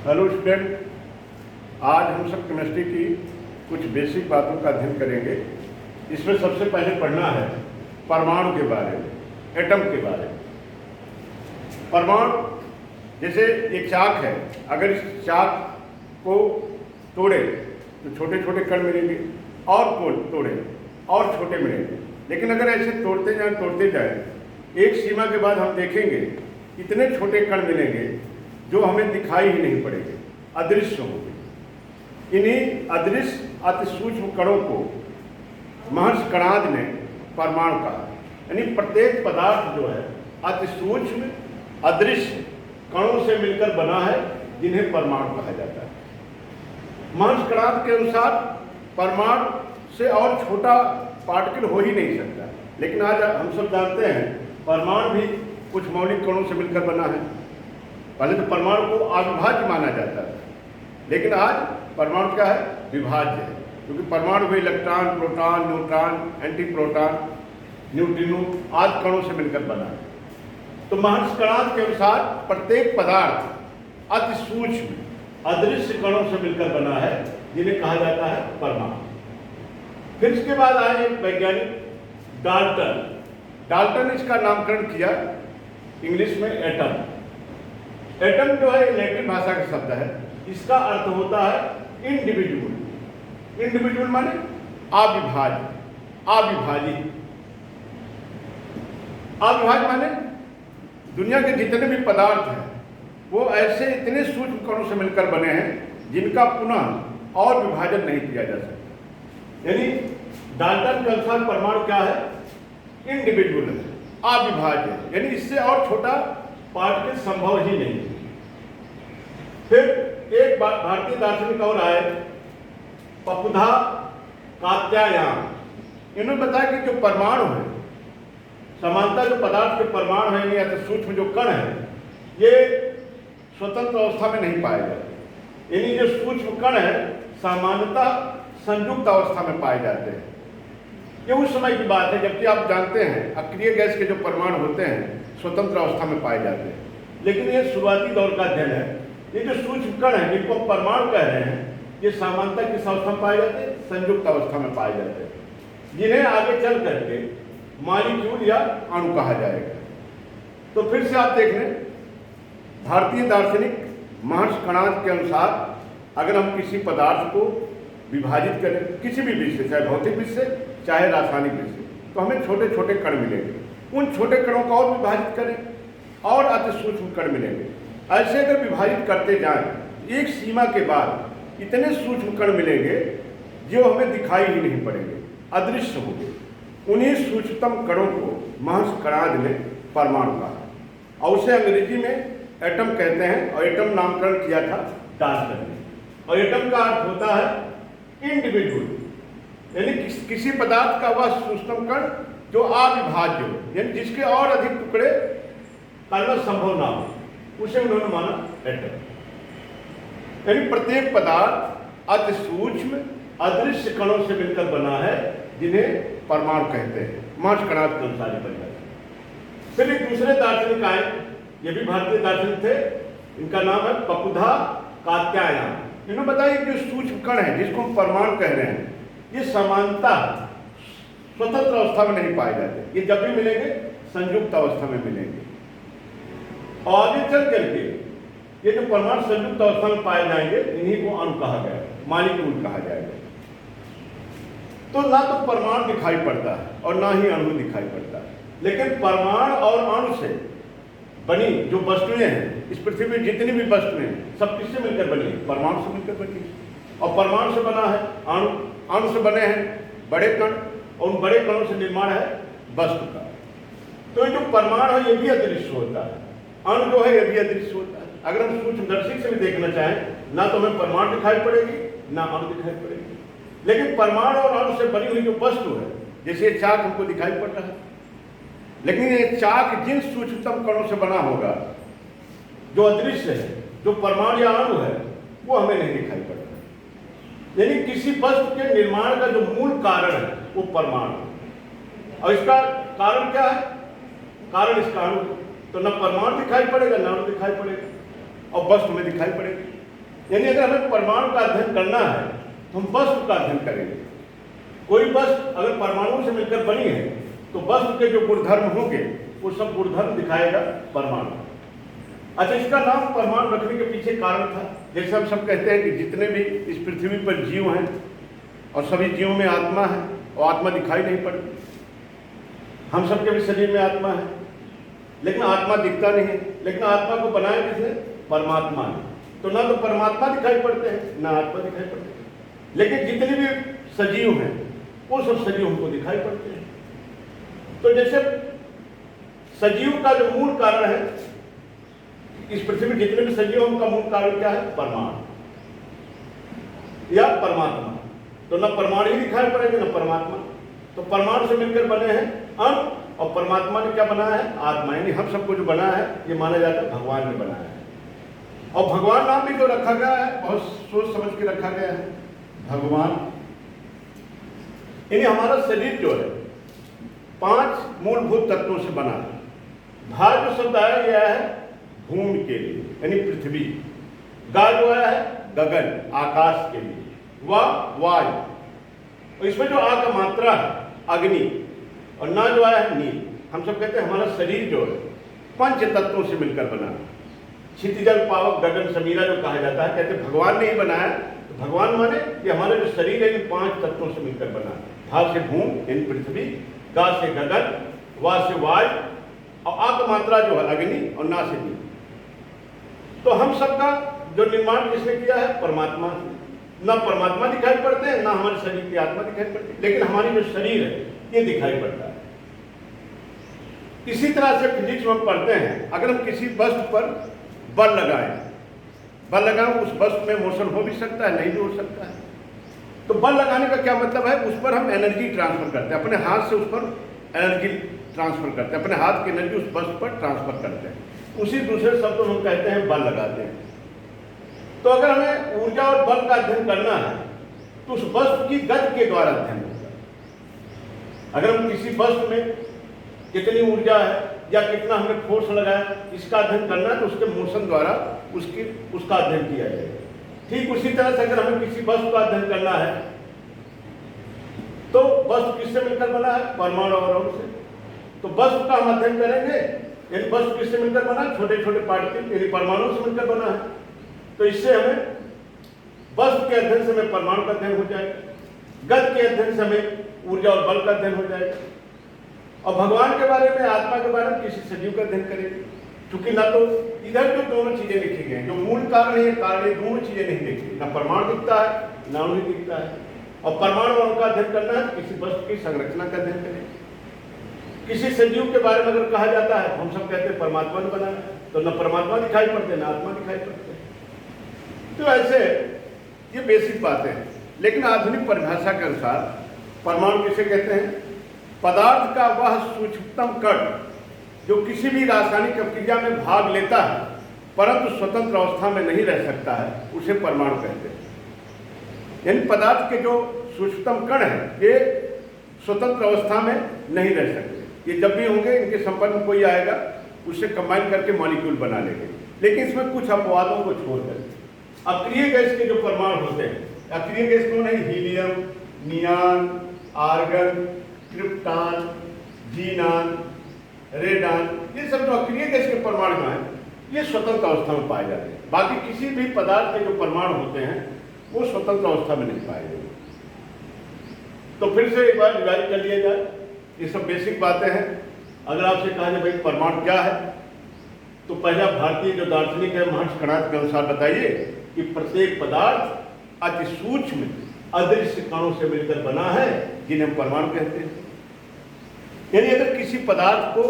Hello student, आज हम सब केमिस्ट्री की कुछ बेसिक बातों का अध्ययन करेंगे। इसमें सबसे पहले पढ़ना है परमाणु के बारे में, एटम के बारे में। परमाणु जैसे एक चाक है, अगर इस चाक को तोड़े तो छोटे छोटे कण मिलेंगे, और तोड़े और छोटे मिलेंगे। लेकिन अगर ऐसे तोड़ते जाए एक सीमा के बाद हम देखेंगे इतने छोटे कण मिलेंगे जो हमें दिखाई ही नहीं पड़ेंगे, अदृश्य होंगे। इन्हीं अदृश्य अति सूक्ष्म कणों को महर्षि कणाद ने परमाणु कहा। यानी प्रत्येक पदार्थ जो है अति सूक्ष्म अदृश्य कणों से मिलकर बना है, जिन्हें परमाणु कहा जाता है। महर्षि कणाद के अनुसार परमाणु से और छोटा पार्टिकल हो ही नहीं सकता। लेकिन आज हम सब जानते हैं परमाणु भी कुछ मौलिक कणों से मिलकर बना है। पहले तो परमाणु को अविभाज्य माना जाता है, लेकिन आज परमाणु क्या है? विभाज्य है, क्योंकि परमाणु में electron, proton, neutron, anti proton, neutrino आदि कणों से मिलकर बना है। तो महर्षि कणाद के अनुसार प्रत्येक पदार्थ अति सूक्ष्म अदृश्य कणों से मिलकर बना है, जिन्हें कहा जाता है परमाणु। फिर इसके बाद आए एक वैज्ञानिक डाल्टन ने इसका नामकरण किया इंग्लिश में एटम। एटम जो है लैटिन भाषा का शब्द है। इसका अर्थ होता है इंडिविजुअल। इंडिविजुअल माने अविभाज्य, अविभाजित। अविभाज्य माने दुनिया के जितने भी पदार्थ हैं वो ऐसे इतने सूक्ष्म कणों से मिलकर बने हैं जिनका पुनः और विभाजन नहीं किया जा सकता। यानी डाल्टन के अनुसार परमाणु क्या है? इंडिविजुअल है, अविभाज्य है, यानी इससे और छोटा पार्टिकल संभव ही नहीं। फिर एक भारतीय दार्शनिक और आए, पपुधा कात्यायन। इन्होंने बताया कि जो परमाणु है, समानता जो पदार्थ के परमाणु है या तो सूक्ष्म जो कण है, ये स्वतंत्र अवस्था में नहीं पाए जाते। यानी जो सूक्ष्म कण है सामान्यतः संयुक्त अवस्था में पाए जाते हैं। ये उस समय की बात है जबकि आप जानते हैं अक्रिय गैस के जो परमाणु होते हैं स्वतंत्र अवस्था में पाए जाते हैं। लेकिन ये शुरुआती दौर का अध्ययन है। ये जो सूक्ष्म कण है जिनको परमाणु कह रहे हैं, ये सामान्यतः किस अवस्था में पाए जाते हैं? संयुक्त अवस्था में पाए जाते हैं, जिन्हें आगे चल करके मॉलिक्यूल या अणु कहा जाएगा। तो फिर से आप देख लें, भारतीय दार्शनिक महर्षि कणाद के अनुसार अगर हम किसी पदार्थ को विभाजित करें, किसी भी विषय, चाहे भौतिक विषय चाहे रासायनिक विषय, तो हमें छोटे छोटे कण मिलेंगे। उन छोटे कणों को और विभाजित करें और अति सूक्ष्म कण मिलेंगे। ऐसे अगर विभाजित करते जाएं एक सीमा के बाद इतने सूक्ष्म कण मिलेंगे जो हमें दिखाई ही नहीं पड़ेंगे, अदृश्य होंगे। उन्हीं सूक्ष्मतम कणों को महर्षि कणाद ने परमाणु कहा और उसे अंग्रेजी में एटम कहते हैं। और एटम नामकरण किया था डाल्टन ने। और एटम का अर्थ होता है इंडिविजुअल, यानी किसी पदार्थ का वह सूक्ष्मतम कण जो अविभाज्य हो, यानी जिसके और अधिक टुकड़े करना संभव ना हो, उसे उन्होंने माना एटम। यानी प्रत्येक पदार्थ अति सूक्ष्म अदृश्य कणों से मिलकर बना है, जिन्हें परमाणु कहते हैं। महर्षि कणाद के अनुसार परिभाषा। फिर एक दूसरे दार्शनिक आए, ये भी भारतीय दार्शनिक थे। इनका नाम है पपुधा कात्यायन। इन्होंने बताया कि जो सूक्ष्म कण है जिसको हम परमाणु कह रहे हैं, ये समानता स्वतंत्र अवस्था में नहीं पाए जाते। ये जब भी मिलेंगे संयुक्त अवस्था में मिलेंगे। और आगे चल करके ये जो परमाणु संयुक्त अवस्था में पाए जाएंगे, इन्हीं को अणु कहा गया, मॉलिक्यूल कहा जाएगा। तो ना तो परमाणु दिखाई पड़ता है और ना ही अणु दिखाई पड़ता है। लेकिन परमाणु और अणु से बनी जो वस्तुएं हैं, इस पृथ्वी में जितनी भी वस्तुएं सब किससे मिलकर बनी? परमाणु से मिलकर बनी। और परमाणु से बना है अणु, अणु से बने हैं बड़े कण, और उन बड़े कणों से निर्माण है वस्तु का। तो ये जो परमाणु है ये भी अदृश्य होता है, अणु जो है ये भी अदृश्य होता है। अगर हम सूक्ष्मदर्शी से भी देखना चाहें, ना तो हमें परमाणु दिखाई पड़ेगी ना अणु दिखाई पड़ेगी। लेकिन परमाणु और अणु से बनी हुई जो वस्तु है, जैसे चाक हमको दिखाई पड़ रहा है, लेकिन ये चाक जिन सूक्ष्मतम कणों से बना होगा जो अदृश्य है, जो परमाणु या अणु है, वो हमें नहीं दिखाई पड़ता। यानी किसी वस्तु के निर्माण का जो मूल कारण है वो परमाणु। और इसका कारण क्या है? कारण इसका अणु। तो न परमाणु दिखाई पड़ेगा न अणु दिखाई पड़ेगा, और वस्तु में दिखाई पड़ेगी। यानी अगर हमें परमाणु का अध्ययन करना है तो हम वस्तु का अध्ययन करेंगे। कोई वस्तु अगर परमाणु से मिलकर बनी है तो वस्तु के जो गुणधर्म होंगे वो सब गुणधर्म दिखाएगा परमाणु। अच्छा, इसका नाम परमाणु रखने के पीछे कारण था। जैसे हम सब कहते हैं कि जितने भी इस पृथ्वी पर जीव हैं और सभी जीवों में आत्मा है और आत्मा दिखाई नहीं पड़ती। हम सबके भी शरीर में आत्मा है लेकिन आत्मा दिखता नहीं है। लेकिन आत्मा को बनाया किसने? परमात्मा ने। तो ना तो परमात्मा दिखाई पड़ते हैं ना आत्मा दिखाई पड़ते हैं, लेकिन जितने भी सजीव हैं वो सब सजीव हमको दिखाई पड़ते हैं। तो जैसे सजीव का जो मूल कारण है, इस पृथ्वी में जितने भी सजीव हैं उनका मूल कारण क्या है? परमाणु या परमात्मा। तो ना परमाणु ही दिखाई पड़ेंगे ना परमात्मा। तो परमाणु से मिलकर बने हैं अणु, और परमात्मा ने क्या बनाया है? आत्मा। यानी हम सबको जो बनाया है ये माना जाता है भगवान ने बनाया है। और भगवान नाम भी जो रखा गया है बहुत सोच समझ के रखा गया है, भगवान। यानी हमारा शरीर जो है 5 मूलभूत तत्वों से बना है। भा जो शब्द आया गया है भूमि के लिए यानी पृथ्वी, गा जो आया है गगन आकाश के लिए, वा वायु, और इसमें जो आ का मात्रा है अग्नि, और ना जो आया है नील। हम सब कहते हैं हमारा शरीर जो है 5 तत्वों से मिलकर बना है। क्षितिजल पावक गगन समीरा जो कहा जाता है, कहते भगवान ने ही बनाया। तो भगवान माने कि हमारे जो शरीर है इन 5 तत्वों से मिलकर बना है। भा से भूमि यानी पृथ्वी, गा से गगन, वा से वायु, और आ का मात्रा जो है अग्नि, और ना से नील। तो हम सबका जो निर्माण किसने किया है? परमात्मा। ना परमात्मा दिखाई पड़ते हैं ना हमारे शरीर की आत्मा दिखाई पड़ती है, लेकिन हमारी जो शरीर है ये दिखाई पड़ता है। इसी तरह से फिजिक्स में हम पढ़ते हैं, अगर हम किसी वस्तु पर बल लगाएं उस वस्तु में मोशन हो भी सकता है नहीं भी हो सकता है। तो बल लगाने का क्या मतलब है? उस पर हम एनर्जी ट्रांसफर करते हैं, अपने हाथ से उस पर एनर्जी ट्रांसफर करते हैं, अपने हाथ की एनर्जी उस वस्तु पर ट्रांसफर करते हैं। उसी दूसरे शब्द में हम कहते हैं बल लगाते हैं। तो अगर हमें ऊर्जा और बल का अध्ययन करना है तो उस वस्तु की गति के द्वारा अध्ययन होगा। अगर हम किसी वस्तु में कितनी ऊर्जा है या कितना हमें फोर्स लगाया इसका अध्ययन करना है तो उसके मोशन द्वारा उसका अध्ययन किया जाएगा। ठीक उसी तरह से अगर हमें किसी वस्तु का अध्ययन करना है तो वस्तु किससे मिलकर बना है? परमाणु और अणु से। तो वस्तु का हम अध्ययन करेंगे, यानी वस्तु किससे मिलकर बना है? छोटे छोटे पार्टिकल यानी परमाणु से मिलकर बना है। तो इससे हमें वस्तु के अध्ययन से हमें परमाणु का अध्ययन हो जाएगा, गति के अध्ययन से हमें ऊर्जा और बल का अध्ययन हो जाएगा, और भगवान के बारे में आत्मा के बारे में किसी सजीव का अध्ययन करेंगे। क्योंकि ना तो इधर जो दोनों चीजें लिखी गई जो मूल कारण है कारण, दोनों चीजें नहीं दिखती, ना परमाणु दिखता है ना अणु दिखता है। और परमाणु अणु का अध्ययन करना है किसी वस्तु की संरचना का अध्ययन करें। किसी सजीव के बारे में अगर कहा जाता है हम सब कहते हैं परमात्मा ने बनाया, तो न परमात्मा दिखाई पड़ते ना आत्मा दिखाई पड़ते। तो ऐसे ये बेसिक बातें हैं। लेकिन आधुनिक परिभाषा के अनुसार परमाणु किसे कहते हैं? पदार्थ का वह सूक्ष्मतम कण जो किसी भी रासायनिक प्रक्रिया में भाग लेता है परंतु स्वतंत्र अवस्था में नहीं रह सकता है, उसे परमाणु कहते हैं। यानी पदार्थ के जो सूक्ष्मतम कण है ये स्वतंत्र अवस्था में नहीं रह सकते। ये जब भी होंगे इनके संपर्क में कोई आएगा उससे कंबाइन करके मॉलिक्यूल बना लेंगे। लेकिन इसमें कुछ अपवादों को छोड़कर अक्रिय गैस के जो परमाणु होते हैं, अक्रिय गैस कौन है? Helium, neon, argon, krypton, xenon, radon, ये सब जो अक्रिय गैस के परमाणु हैं ये स्वतंत्र अवस्था में पाए जाते हैं। बाकी किसी भी पदार्थ के जो परमाणु होते हैं वो स्वतंत्र अवस्था में नहीं पाए जाते। तो फिर से एक बार रिवाइज कर लिया जाए, ये सब बेसिक बातें हैं। अगर आपसे कहा जाए भाई परमाणु क्या है, तो पहला भारतीय जो दार्शनिक है महर्षि कणाद के अनुसार बताइए कि प्रत्येक पदार्थ अति सूक्ष्म अदृश्य कणों से मिलकर बना है जिन्हें हम परमाणु कहते हैं। यानी अगर किसी पदार्थ को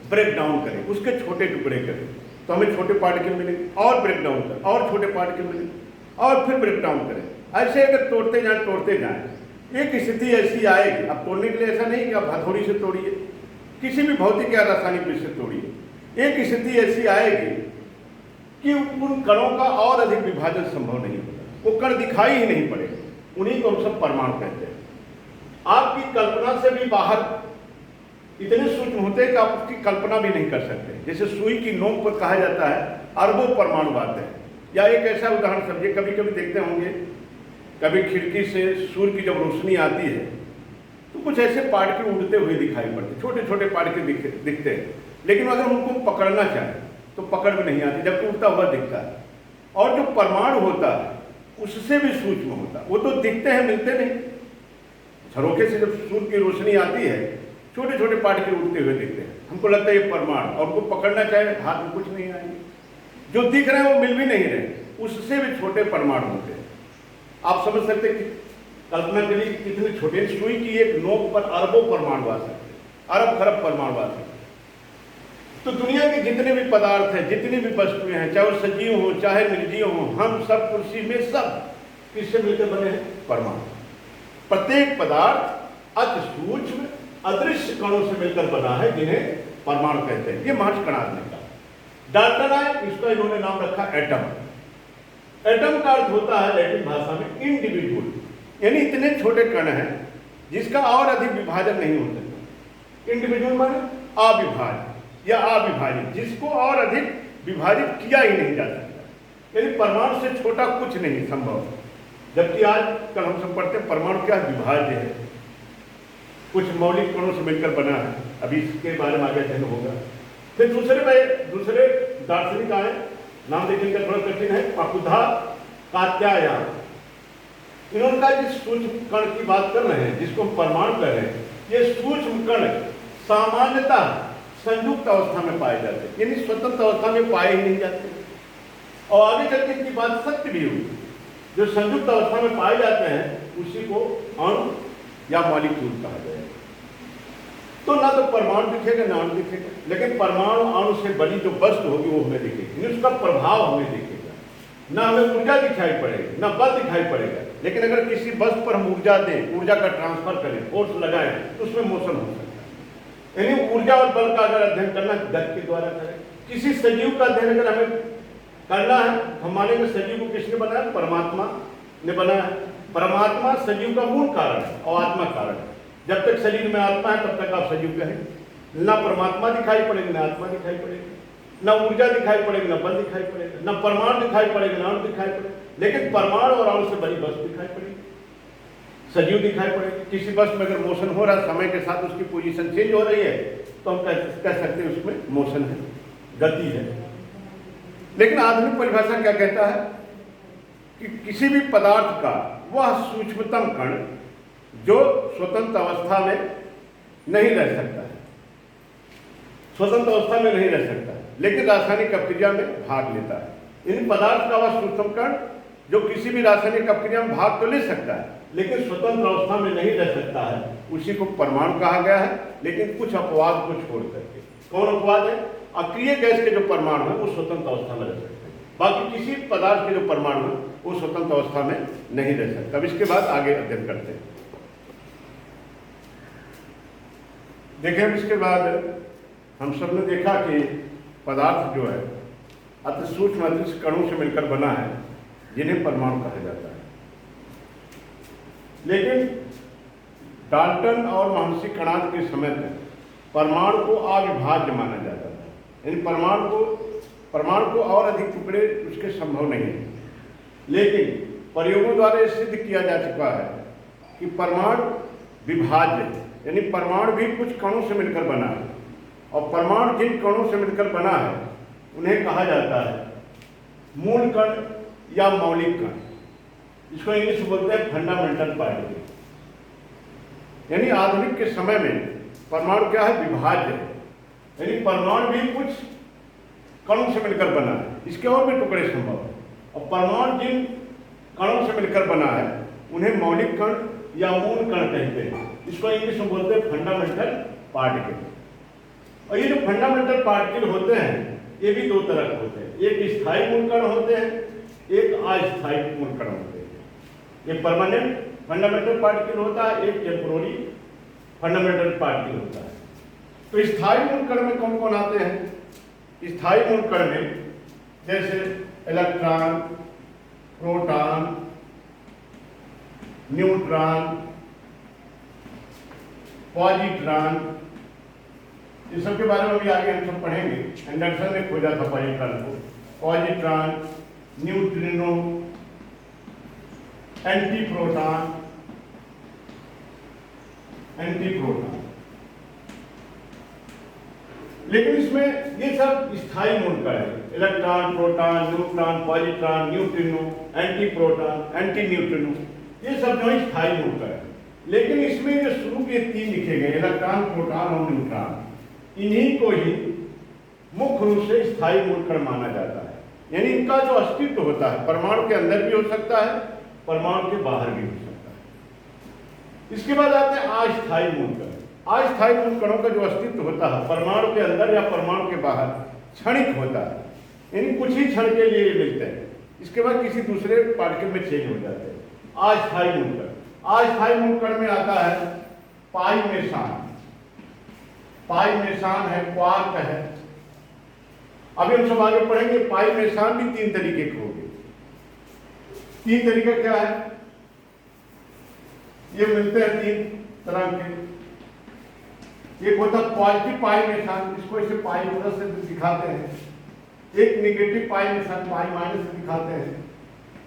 ब्रेक डाउन करें, उसके छोटे टुकड़े करें तो हमें छोटे पार्टिकल मिलेंगे, और ब्रेक डाउन करें और छोटे पार्टिकल मिलेंगे और फिर ब्रेक डाउन करें। ऐसे अगर तोड़ते जाएं एक स्थिति ऐसी आएगी। अब तोड़ने के लिए ऐसा नहीं कि आप हथौड़ी से तोड़िए, किसी भी भौतिक या रासायनिक विषय से तोड़िए। एक स्थिति ऐसी आएगी कि उन कणों का और अधिक विभाजन संभव नहीं होगा, वो कण दिखाई ही नहीं पड़ेगा। उन्हीं को हम सब परमाणु कहते हैं। आपकी कल्पना से भी बाहर इतने सूक्ष्म होते हैं कि आप उसकी कल्पना भी नहीं कर सकते। जैसे सुई की नोक पर कहा जाता है अरबों परमाणु आते हैं, या एक ऐसा उदाहरण समझिए, कभी कभी देखते होंगे, कभी खिड़की से सूर्य की जब रोशनी आती है तो कुछ ऐसे पार्टिकल उड़ते हुए दिखाई पड़ते, छोटे छोटे पार्टिकल दिखते हैं, लेकिन अगर उनको पकड़ना चाहे तो पकड़ में नहीं आती, जबकि उड़ता हुआ दिखता है। और जो परमाणु होता है उससे भी सूक्ष्म होता है, वो तो दिखते हैं, मिलते नहीं। झरोखे से जब सूर्य की रोशनी आती है, छोटे छोटे पार्टिकल उड़ते हुए दिखते हैं, हमको लगता है ये परमाणु, और उनको पकड़ना चाहे हाथ में कुछ नहीं आएंगे, जो दिख रहे हैं वो मिल भी नहीं रहे, उससे भी छोटे परमाणु होते हैं। आप समझ सकते हैं कि कल्पना करिए कितने छोटे, सुई की एक नोक पर अरबों परमाणु आ सकते हैं, अरब खरब परमाणु आ सकते हैं। तो दुनिया के जितने भी पदार्थ हैं, जितनी भी वस्तुएं हैं, चाहे वो सजीव हो चाहे निर्जीव हो, हम सब कुर्सी में सब किससे मिलकर बने हैं? परमाणु। प्रत्येक पदार्थ अति सूक्ष्म अदृश्य कणों से मिलकर बना है, जिन्हें परमाणु कहते हैं। ये महर्षि कणाद ने कहा। डाल्टन आए, इसका इन्होंने नाम रखा एटम। एटम का अर्थ होता है लैटिन भाषा में इंडिविजुअल, यानी इतने छोटे कण हैं जिसका और अधिक विभाजन नहीं हो सकता। इंडिविजुअल माने अविभाज्य या अविभाजित, जिसको और अधिक विभाजित किया ही नहीं जा सकता, यानी परमाणु से छोटा कुछ नहीं संभव। जबकि आज कल हम सब पढ़ते हैं परमाणु क्या विभाज्य है, कुछ मौलिक कणों से मिलकर बना है। अभी इसके बारे में आगे अध्ययन होगा। फिर दूसरे दार्शनिक आए, नाम देखने का थोड़ा कठिन है, पपुधा कात्यायन। इन्होंने कहा जिस सूक्ष्म कण की बात कर रहे हैं, जिसको हम परमाणु कह रहे हैं, ये सूक्ष्म कण सामान्यतः संयुक्त अवस्था में पाए जाते हैं, यानी स्वतंत्र अवस्था में पाए ही नहीं जाते। और आगे चल के इनकी बात सत्य भी हुई, जो संयुक्त अवस्था में पाए जाते हैं उसी को अणु या मॉलिक्यूल कहा जाएगा। तो ना तो परमाणु दिखेगा ना अणु दिखेगा, लेकिन परमाणु अणु से बड़ी जो वस्तु होगी वो हमें दिखेगी, उसका प्रभाव हमें दिखेगा। ना हमें ऊर्जा दिखाई पड़ेगी, ना बल दिखाई पड़ेगा, लेकिन अगर किसी वस्तु पर हम ऊर्जा दें, ऊर्जा का ट्रांसफर करें, फोर्स लगाएं, तो उसमें मोशन हो सकता है। यानी ऊर्जा और बल का अगर अध्ययन करना गति के द्वारा करें। किसी सजीव का अध्ययन अगर हमें करना है, हम मानेंगे सजीव को किसने बनाया? परमात्मा ने बनाया है। परमात्मा सजीव का मूल कारण है और आत्मा कारण है। जब तक शरीर में आत्मा है तब तक आप सजीव कहें। ना परमात्मा दिखाई पड़ेगी, ना आत्मा दिखाई पड़ेगी, ना ऊर्जा दिखाई पड़ेगी, ना बल दिखाई पड़ेगा, ना परमाणु दिखाई पड़ेगा, ना अणु दिखाई पड़ेगा, लेकिन परमाणु और अणु से बड़ी वस्तु दिखाई पड़ेगी, सजीव दिखाई पड़ेगी। किसी वस्तु में अगर मोशन हो रहा है, समय के साथ उसकी पोजीशन चेंज हो रही है, तो हम कह सकते हैं उसमें मोशन है, गति है। लेकिन आधुनिक परिभाषा क्या कहता है कि किसी भी पदार्थ का वह सूक्ष्मतम कण जो स्वतंत्र अवस्था में नहीं रह सकता है, स्वतंत्र अवस्था में नहीं रह सकता, लेकिन रासायनिक अपक्रिया में भाग लेता है। इन पदार्थ का वह सूक्ष्म कण जो किसी भी रासायनिक अपक्रिया में भाग तो ले सकता है, लेकिन स्वतंत्र अवस्था में नहीं रह सकता है, उसी को परमाणु कहा गया है। लेकिन कुछ अपवाद को छोड़ करके। कौन अपवाद है? अक्रिय गैस के जो परमाणु है वो स्वतंत्र अवस्था में रह सकते हैं, बाकी किसी पदार्थ के जो परमाणु है वो स्वतंत्र अवस्था में नहीं रह सकता। अब इसके बाद आगे अध्ययन करते हैं। देखें, इसके बाद हम सब ने देखा कि पदार्थ जो है अति सूक्ष्म अदृश्य कणों से मिलकर बना है, जिन्हें परमाणु कहा जाता है। लेकिन डाल्टन और महर्षि कणाद के समय तक परमाणु को अविभाज्य माना जाता था, यानी परमाणु को और अधिक टुकड़े उसके संभव नहीं है। लेकिन प्रयोगों द्वारा यह सिद्ध किया जा चुका है कि परमाणु विभाज्य है, यानी परमाणु भी कुछ कणों से मिलकर बना है, और परमाणु जिन कणों से मिलकर बना है उन्हें कहा जाता है मूल कण या मौलिक कण। इसको इंग्लिश में बोलते हैं फंडामेंटल पार्टिकल। यानी आधुनिक के समय में परमाणु क्या है? विभाज्य है, यानी परमाणु भी कुछ कणों से मिलकर बना है, इसके और भी टुकड़े संभव है। और परमाणु जिन कणों से मिलकर बना है उन्हें मौलिक कण या मूल कण कहते हैं। इसको इंग्लिश में बोलते हैं फंडामेंटल पार्टिकल। और ये जो फंडामेंटल पार्टिकल होते हैं ये भी दो तरह के होते हैं, एक स्थायी मूल कण होते हैं, एक अस्थायी मूल कण होते हैं। एक परमानेंट फंडामेंटल पार्टिकल होता है, एक टेम्पोररी फंडामेंटल पार्टिकल होता है। तो स्थायी मूल कण में कौन कौन आते हैं? स्थायी मूल कण में जैसे इलेक्ट्रॉन, प्रोटॉन, न्यूट्रॉन, पॉजिट्रॉन, इस सब के बारे में भी आगे हम सब पढ़ेंगे। एंडरसन ने खोजा था पॉजिट्रॉन को। पॉजिट्रॉन, न्यूट्रिनो, एंटी प्रोटॉन, लेकिन इसमें ये सब स्थायी मूल का है। Electron, proton, neutron, positron, neutrino, anti proton, anti neutrino, ये सब जो है स्थायी मूल का है। लेकिन इसमें जो शुरू के 3 लिखे गए, इलेक्ट्रॉन, प्रोटॉन और न्यूट्रॉन, इन्हीं को ही मुख्य रूप से स्थायी मूल कण माना जाता है। यानी इनका जो अस्तित्व होता है परमाणु के अंदर भी हो सकता है, परमाणु के बाहर भी हो सकता है। इसके बाद आते हैं अस्थायी मूल कण। अस्थायी मूल कणों का जो अस्तित्व होता है परमाणु के अंदर या परमाणु के बाहर क्षणिक होता है, यानी कुछ ही क्षण के लिए मिलते हैं, इसके बाद किसी दूसरे पार्टिकल में चेंज हो जाते हैं। अस्थायी मूल कण। अस्थायी मूल कण में आता है पाई मेसान है, क्वार्क है। अभी हम सब आगे पढ़ेंगे। पाई मेसान भी 3 तरीके के होंगे। 3 तरीके क्या है? ये मिलते हैं 3 तरह के। एक होता है पॉजिटिव पाई मेसान, इसको ऐसे पाई प्लस से दिखाते हैं। एक नेगेटिव पाई मेसान, पाई माइनस से दिखाते हैं।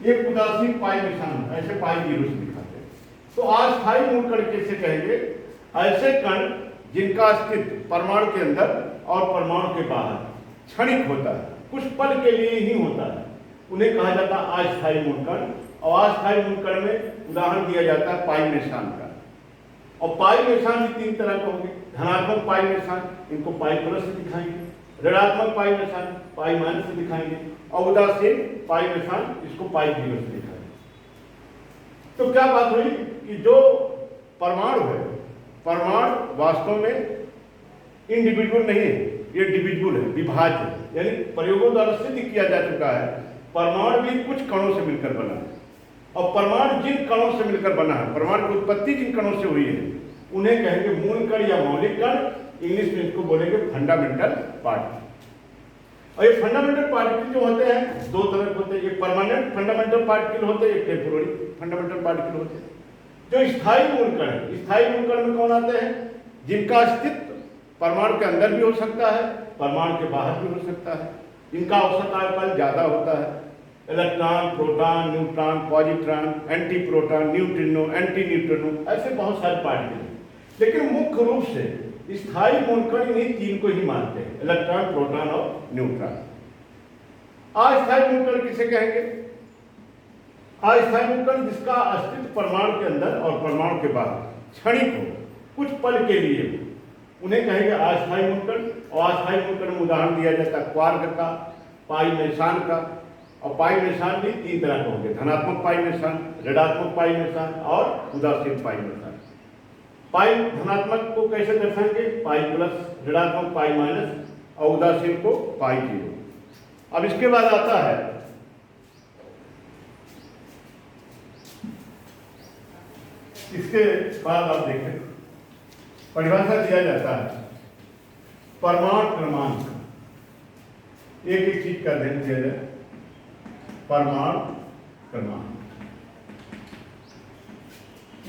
एक उदासीन पाई मेसान, ऐसे पाई जीरो से दिखाते हैं। तो अस्थायी मूल कण कैसे कहेंगे? ऐसे कण जिनका अस्तित्व परमाणु के अंदर और परमाणु के बाहर क्षणिक होता है, कुछ पल के लिए ही होता है, उन्हें कहा जाता है अस्थायी मूल कण। और अस्थायी मूल कण में उदाहरण दिया जाता है पाई मेसान का। और पाई मेसान भी 3 तरह के होंगे। धनात्मक पाई मेसान, इनको पाई प्लस से दिखाएंगे। ऋणात्मक पाई मेसान, पाई माइनस से दिखाएंगे। और उदासीन पाई मेसान, इसको पाई जीरो से दिखाएंगे। तो क्या बात हुई कि जो परमाणु है, परमाणु वास्तव में इंडिविजुअल नहीं है, ये डिविजुअल है, विभाज्य है। यानी प्रयोगों द्वारा सिद्ध किया जा चुका है परमाणु भी कुछ कणों से मिलकर बना है। और परमाणु जिन कणों से मिलकर बना है, परमाणु की उत्पत्ति जिन कणों से हुई है, उन्हें कहेंगे मूल कण या मौलिक कण। इंग्लिश में इसको बोलेंगे फंडामेंटल पार्टिकल। और ये फंडामेंटल पार्टिकल जो होते हैं 2 तरह के होते हैं। एक परमानेंट फंडामेंटल पार्टिकल होते हैं, एक टेम्पोररी फंडामेंटल पार्टिकल होते हैं। जो स्थायी मूल कण है, स्थायी मूल कण में कौन आते हैं? जिनका अस्तित्व परमाणु के अंदर भी हो सकता है, परमाणु के बाहर भी हो सकता है। इनका औसत आयतन ज्यादा होता है। Electron, proton, neutron, positron, anti proton, neutrino, anti neutrino, ऐसे बहुत सारे पार्टिकल हैं। लेकिन मुख्य रूप से स्थायी मूल कण इन्हीं 3 को ही मानते हैं, इलेक्ट्रॉन, प्रोटॉन और न्यूट्रॉन। अस्थायी मूल कण किसे कहेंगे? अस्थायी मूल कण जिसका अस्तित्व परमाणु के अंदर और परमाणु के बाहर क्षणिक हो, कुछ पल के लिए, उन्हें कहेंगे अस्थायी मूल कण। और अस्थायी मूल कण में उदाहरण दिया जाता है क्वार्क का, पाई मेसान का। और पाई मेसान भी 3 तरह के होंगे, धनात्मक पाई मेसान, ऋणात्मक पाई मेसान और उदासीन पाई मेसान। पाई धनात्मक को कैसे दर्शाएंगे? पाई प्लस, ऋणात्मक पाई माइनस और उदासीन को पाई जीरो। अब इसके बाद आता है इसके बाद आप देखें परिभाषा दिया जाता है परमाणु क्रमांक। एक एक चीज का ध्यान दिया जाए। परमाणु क्रमांक,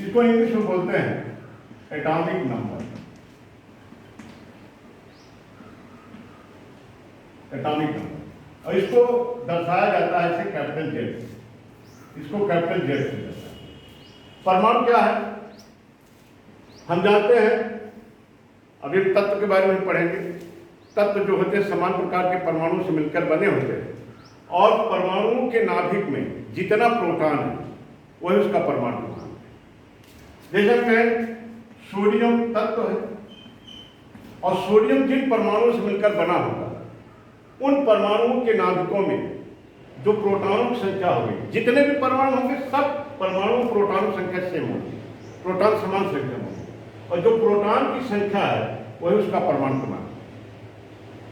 इसको इंग्लिश में बोलते हैं एटॉमिक नंबर। एटॉमिक नंबर, और इसको दर्शाया जाता है ऐसे कैपिटल जेड। इसको कैपिटल जेड से दर्शाया। परमाणु क्या है हम जानते हैं, अभी तत्व के बारे में पढ़ेंगे। तत्व जो होते हैं समान प्रकार के परमाणु से मिलकर बने होते हैं, और परमाणु के नाभिक में जितना प्रोटॉन है वही उसका परमाणु क्रमांक है। जैसे कहें सोडियम तत्व है, और सोडियम जिन परमाणुओं से मिलकर बना होगा, उन परमाणुओं के नाभिकों में जो प्रोटॉनों की संख्या होगी, जितने भी परमाणु होंगे सब परमाणु प्रोटॉन संख्या सेम होगी, प्रोटॉन समान संख्या में होगी। और जो प्रोटॉन की संख्या है वही उसका परमाणु क्रमांक।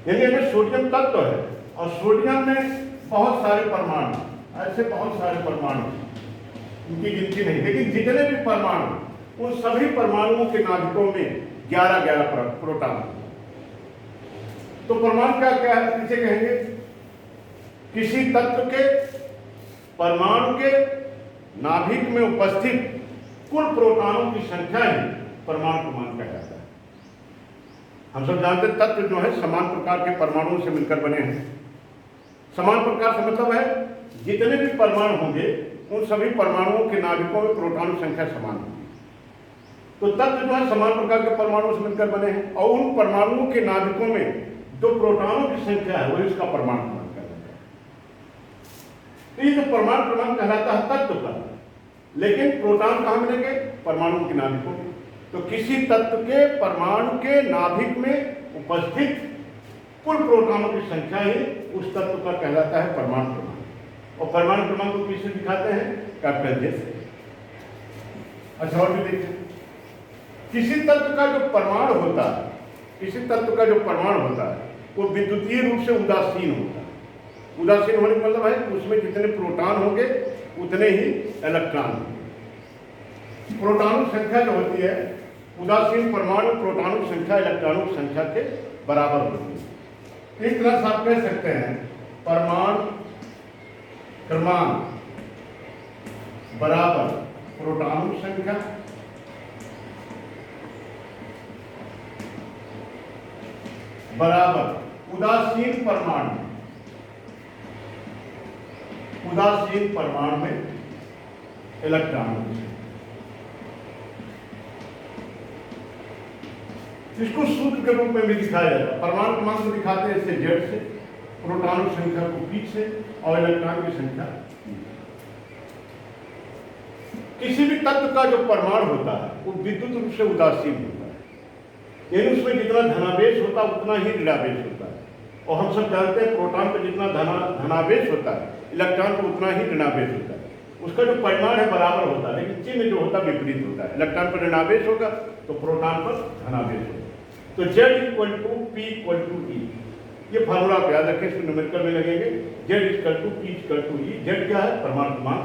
यानी अगर सोडियम तत्व है और सोडियम में बहुत सारे परमाणु, ऐसे बहुत सारे परमाणु, उनकी गिनती नहीं, लेकिन जितने भी परमाणु, उन सभी परमाणुओं के नाभिकों में 11 प्रोटॉन। तो परमाणु क्या क्या है, किसे कहेंगे? किसी तत्व के परमाणु के नाभिक में उपस्थित कुल प्रोटॉनों की संख्या ही परमाणु क्रमांक कहा जाता है। हम सब जानते हैं तत्व जो है समान प्रकार के परमाणुओं से मिलकर बने हैं। समान प्रकार से मतलब है जितने भी परमाणु होंगे उन सभी परमाणुओं के नाभिकों में प्रोटॉन संख्या समान होगी। तो तत्व जो है समान प्रकार के परमाणु से मिलकर बने हैं और उन परमाणुओं के नाभिकों में जो प्रोटॉनों की संख्या है वही उसका परमाणु क्रमांक कहलाता है। तो ये जो परमाणु क्रमांक कहलाता है तत्व का, लेकिन प्रोटॉन कहाँ मिलेंगे? परमाणु के नाभिकों में। तो किसी तत्व के परमाणु के नाभिक में उपस्थित कुल प्रोटॉनों की संख्या ही उस तत्व का कहलाता है परमाणु क्रमांक। और परमाणु क्रमांक को किससे दिखाते हैं? कैपिटल जे से। अच्छा और भी देखिए, किसी तत्व का जो परमाणु होता है, किसी तत्व का जो परमाणु होता है वो विद्युतीय रूप से उदासीन होता है। उदासीन होने का मतलब है कि उसमें जितने प्रोटॉन होंगे उतने ही इलेक्ट्रॉन होंगे। प्रोटॉनों की संख्या जो होती है, उदासीन परमाणु प्रोटॉनों की संख्या इलेक्ट्रॉनों की संख्या के बराबर होती है। इस तरह से आप कह सकते हैं परमाणु क्रमांक बराबर प्रोटॉनों की संख्या बराबर उदासीन परमाणु में इलेक्ट्रॉन। इसको सूत्र के रूप में भी दिखाया जाता है। परमाणु क्रमांक को दिखाते हैं इससे जेड से, प्रोटॉन की संख्या को पी से और इलेक्ट्रॉन की संख्या। किसी भी तत्व का जो परमाणु होता है वो विद्युत रूप से उदासीन होता है, यानी उसमें जितना धनावेश होता है उतना ही ऋणावेश होता है। और हम सब जानते हैं प्रोटॉन पर जितना धनावेश होता है इलेक्ट्रॉन पर उतना ही ऋणावेश होता है। उसका जो परिमाण है बराबर होता है, लेकिन चिन्ह जो होता है विपरीत होता है। इलेक्ट्रॉन पर ऋणावेश होगा तो प्रोटॉन पर धनावेश होगा। तो Z = P = E, ये फार्मूला आप याद रखें, इसको न्यूमेरिकल में लगेंगे। Z = P = E। Z क्या है? परमाणु क्रमांक।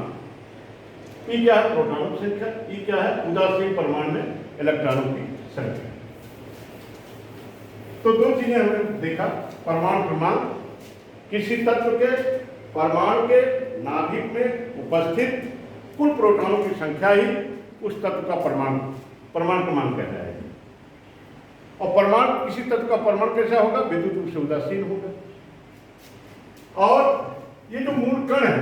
P क्या है? प्रोटॉनों की संख्या। E क्या है? उदासीन परमाणु में इलेक्ट्रॉनों की संख्या। तो दो चीजें हमने देखा। परमाणु क्रमांक किसी तत्व के परमाणु के नाभिक में उपस्थित कुल प्रोटॉनों की संख्या ही उस तत्व का परमाणु क्रमांक कहलाएगा। और परमाणु किसी तत्व का परमाणु कैसा होगा? विद्युत रूप से उदासीन होगा। और ये जो मूल कण है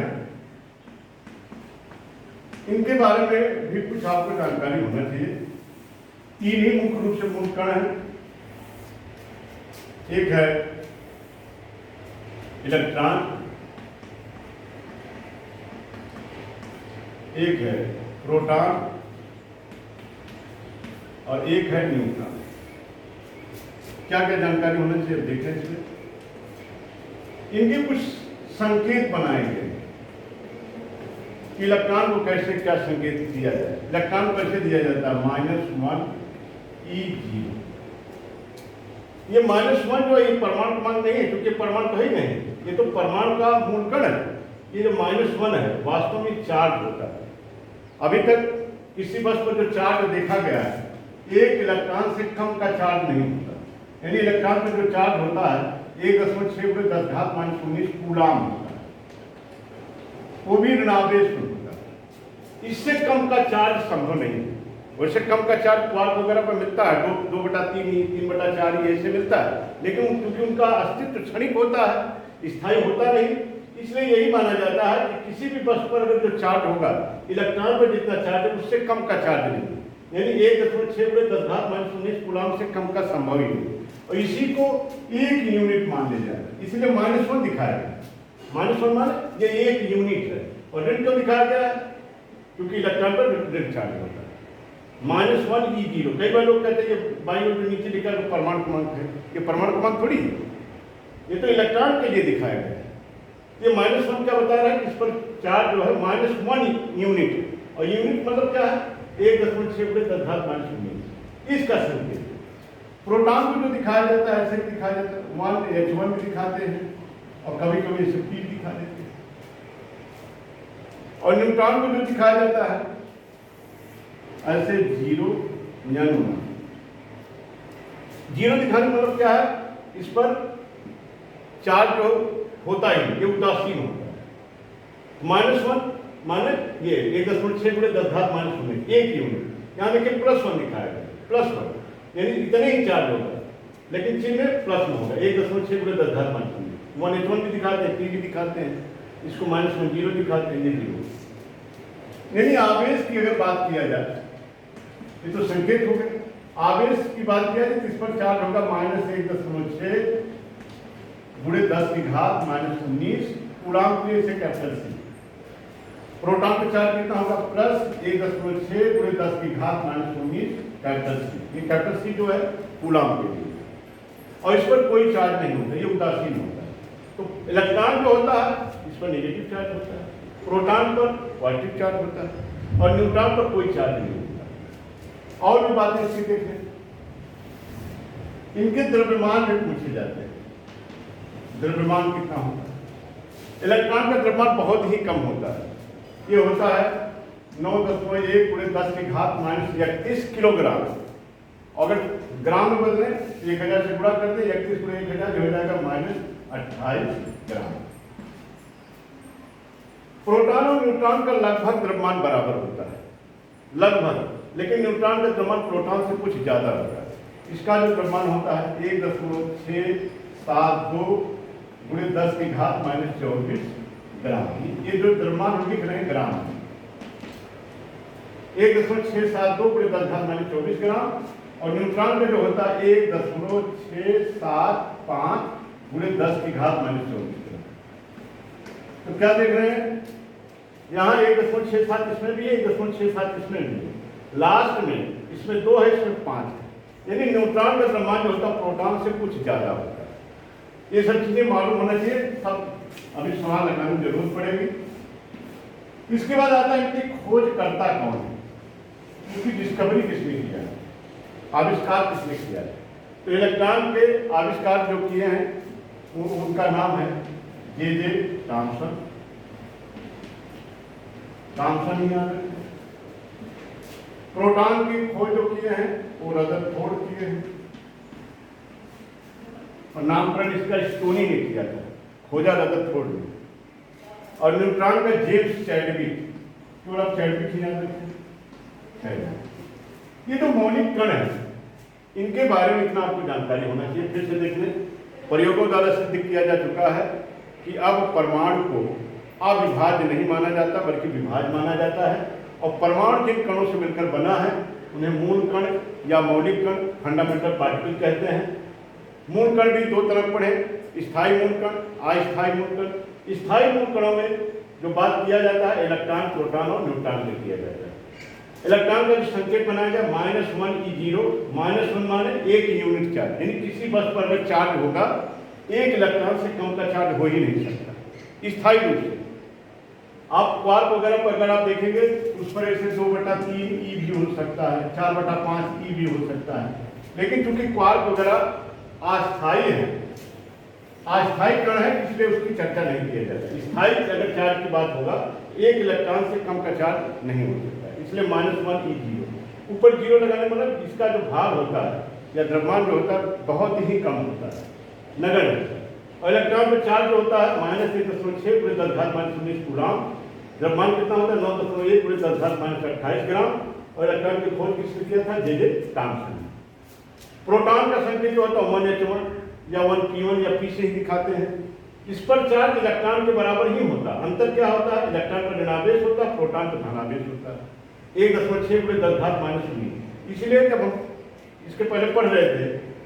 इनके बारे में भी कुछ आपको जानकारी होना चाहिए। तीन ही मुख्य रूप से मूल कण है। एक है इलेक्ट्रॉन, एक है प्रोटॉन और एक है न्यूट्रॉन। क्या क्या जानकारी होना चाहिए देखें इसमें। इनके कुछ संकेत बनाए गए। इलेक्ट्रॉन को कैसे क्या संकेत दिया जाए? इलेक्ट्रॉन को कैसे दिया जाता है? -1 E0। ये -1 जो ये परमाणु क्रमांक नहीं है, क्योंकि परमाणु तो ही नहीं, ये तो परमाणु का मूल कण है। ये जो -1 है वास्तव में चार्ज होता है। अभी तक किसी वस्तु पर जो चार्ज देखा गया है, एक इलेक्ट्रॉन से कम का चार्ज नहीं होता। यानी इलेक्ट्रॉन पर जो चार्ज होता है 1.6 × 10⁻⁻⁹ कूलाम होता है, वो भी ऋणावेश में होता है। इससे कम का चार्ज संभव नहीं है। वैसे कम का चार्ज क्वार्क वगैरह पर मिलता है, 2/3 3/4 ऐसे मिलता है, लेकिन क्योंकि उनका अस्तित्व क्षणिक होता है, स्थायी होता नहीं, इसलिए यही माना जाता है कि किसी भी वस्तु पर अगर जो चार्ज होगा इलेक्ट्रॉन पर जितना चार्ज है उससे कम का चार्ज नहीं, यानी 1.6 × 10⁻⁻⁹ कूलाम से कम का संभव ही नहीं। और इसी को एक यूनिट मान लिया जाता है, इसलिए -1 दिखाया गया। -1 माने ये एक यूनिट है। और ऋण क्यों दिखाया गया है? क्योंकि इलेक्ट्रॉन पर ऋण चार्ज होता है। -1 E0। कई बार लोग कहते हैं ये बाईं ओर नीचे लिखा है परमाणु क्रमांक है। ये परमाणु क्रमांक थोड़ी है, ये तो इलेक्ट्रॉन के लिए दिखाया गया है। ये -1 क्या बता रहा है? इस पर चार्ज जो है -1 यूनिट। और यूनिट मतलब क्या है? 1.6 × 10⁻⁹ इसका संकेत। प्रोटॉन को जो दिखाया जाता है ऐसे भी दिखाया जाता है, 1H1 भी दिखाते हैं और कभी कभी इसे P दिखा देते हैं। और न्यूट्रॉन को जो दिखाया जाता है ऐसे 0 या 1। 0 दिखाने का मतलब क्या है? इस पर चार्ज जो होता है ये उदासीन होता है। -1 माने ये 1.6 × 10⁻⁹ एक यूनिट। यहाँ देखिए +1 दिखाया गया, +1 यानी इतने ही चार्ज होगा, लेकिन चिन्ह में प्लस में होगा। 1.6 × 10⁻⁹ 1H1 भी दिखाते हैं, P भी दिखाते हैं। इसको -1 0 दिखाते हैं, ये 0। यानी आवेश की अगर बात किया जाए, ये तो संकेत हो गए। आवेश की बात किया जाए तो इस पर चार्ज होगा -1.6 गुणे 10 की घात -19 कूलाम के से कैपिटल सी। प्रोटॉन पे चार्ज कितना होगा +1.6 गुणे 10 की घात -19 कैपिटल सी। ये कैपिटल सी जो है कूलाम के लिए, और इस पर कोई चार्ज नहीं होता, ये उदासीन होता है। तो इलेक्ट्रॉन जो होता है इस पर नेगेटिव चार्ज होता है, प्रोटॉन पर पॉजिटिव चार्ज होता है, और न्यूट्रॉन पर कोई चार्ज नहीं होता। और भी बातें इसकी देखें, इनके द्रव्यमान भी पूछे जाते हैं। द्रव्यमान कितना होता है? इलेक्ट्रॉन का द्रव्यमान बहुत ही कम होता है, ये होता है 9.1 गुणे 10 की घात -31 किलोग्राम। अगर ग्राम में बदलें 1000 से गुणा कर दें, 31 गुणे 1000 जो हो जाएगा -28 ग्राम। प्रोटॉन और न्यूट्रॉन का लगभग द्रव्यमान बराबर होता है, लगभग, लेकिन न्यूट्रॉन का द्रव्यमान प्रोटॉन से कुछ ज्यादा होता है। इसका जो द्रव्यमान होता है 1.672 गुणे 10 की घात -24 ग्राम। ये जो द्रव्यमान हम लिख रहे हैं ग्राम, 1.672 गुणे 10 घात -24 ग्राम, और न्यूट्रॉन में जो होता है 1.675 गुणे 10 की घात -24 ग्राम। तो क्या देख रहे हैं, यहाँ 1.67 इसमें भी है, 1.67 इसमें भी है, लास्ट में इसमें 2 है, इसमें 5 है। यानी न्यूट्रॉन का द्रव्यमान जो होता है प्रोटॉन से कुछ ज्यादा होता है। ये सब चीजें मालूम होना चाहिए, सब अभी सवाल लगाने की जरूरत पड़ेगी। इसके बाद आता है कि खोजकर्ता कौन है, क्योंकि डिस्कवरी किसने किया है, आविष्कार किसने किया है। तो इलेक्ट्रॉन के आविष्कार जो किए हैं उनका नाम है जे थॉमसन ही याद रखें। प्रोटॉन की खोज जो किए हैं वो रदरफोर्ड किए हैं, और नामकरण इसका स्टोनी ने किया था, खोजा रदरफोर्ड ने। और न्यूट्रॉन का जेम्स चैडविक, क्यों आप चैडविक ही याद रखें। ये जो मौलिक कण है इनके बारे में इतना आपको जानकारी होना चाहिए। फिर से देख लें, प्रयोगों द्वारा सिद्ध किया जा चुका है कि अब परमाणु को अविभाज्य नहीं माना जाता बल्कि विभाज्य माना जाता है, और परमाणु जिन कणों से मिलकर बना है उन्हें मूल कण या मौलिक कण, फंडामेंटल पार्टिकल कहते हैं। मूल कण भी 2 तरह पड़े, स्थायी मूल कण, अस्थायी मूल कण। स्थायी मूल कणों में जो बात किया जाता है इलेक्ट्रॉन, प्रोटॉन और न्यूट्रॉन से किया जाता है। इलेक्ट्रॉन का जो संकेत बनाया जाए -1 E0, -1 माने 1 यूनिट चार्ज, यानी किसी वस्तु पर अगर चार्ज होगा 1 इलेक्ट्रॉन से कम का चार्ज हो ही नहीं सकता स्थायी रूप से। आप क्वार्क वगैरह पर अगर आप देखेंगे उस पर ऐसे 2/3 E भी हो सकता है, 4/5 E भी हो सकता है, लेकिन चूंकि क्वार्क वगैरह अस्थायी है, अस्थायी कण है, इसलिए उसकी चर्चा नहीं किया जाता। स्थायी अगर चार्ज की बात होगा 1 इलेक्ट्रॉन से कम का चार्ज नहीं हो सकता, इसलिए -1 E0। ऊपर 0 लगाने मतलब इसका जो भाग होता है या द्रव्यमान जो होता है बहुत ही कम होता है, नगण्य होता है। और इलेक्ट्रॉन पर चार्ज होता है -1.6 गुणे 10 घात -19 कूलाम। द्रव्यमान कितना होता है 9.1 गुणे 10 घात -28 ग्राम। और इलेक्ट्रॉन की खोज किसने किया था, जे थॉमसन। प्रोटॉन का संकेत जो होता है 1H1 या 1P1 या P से ही दिखाते हैं। इस पर चार्ज इलेक्ट्रॉन के बराबर ही होता है। अंतर क्या होता है, इलेक्ट्रॉन पर ऋणावेश होता है, प्रोटॉन पर धनावेश होता है, 1.6 गुणे 10 घात -19। इसलिए जब हम इसके पहले पढ़ रहे थे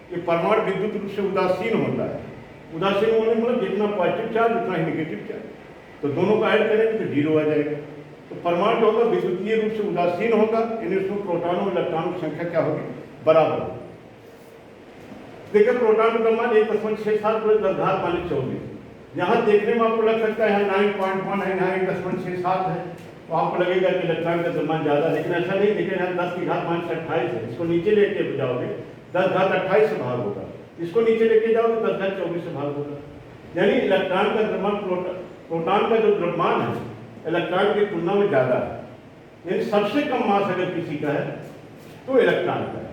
कि परमाणु विद्युत रूप से उदासीन होता है, उदासीन होने मतलब जितना पॉजिटिव चार्ज उतना ही नेगेटिव चार्ज, तो दोनों का ऐड करेंगे तो 0 आ जाएगा। तो परमाणु जो होगा विद्युतीय रूप से उदासीन होगा, यानी उसमें प्रोटॉन और इलेक्ट्रॉन की संख्या क्या होगी, बराबर होगी। देखिए प्रोटॉन का द्रव्यमान 1.67 गुणे 10 घात -24। यहाँ देखने में आपको लग सकता है यहाँ 9.1 है, यहाँ 1.67 है, तो आपको लगेगा कि इलेक्ट्रॉन का द्रव्यमान ज्यादा, लेकिन ऐसा नहीं। देखिए यहाँ 10 की घात -28 है, इसको नीचे लेके जाओगे 10 घात 28 से भाग होगा, इसको नीचे लेके जाओगे 10 घात 24 से भाग होगा। यानी इलेक्ट्रॉन का द्रव्यमान प्रोटॉन का जो द्रव्यमान है इलेक्ट्रॉन की तुलना में ज्यादा है। यानी सबसे कम मास अगर किसी का है तो इलेक्ट्रॉन का है।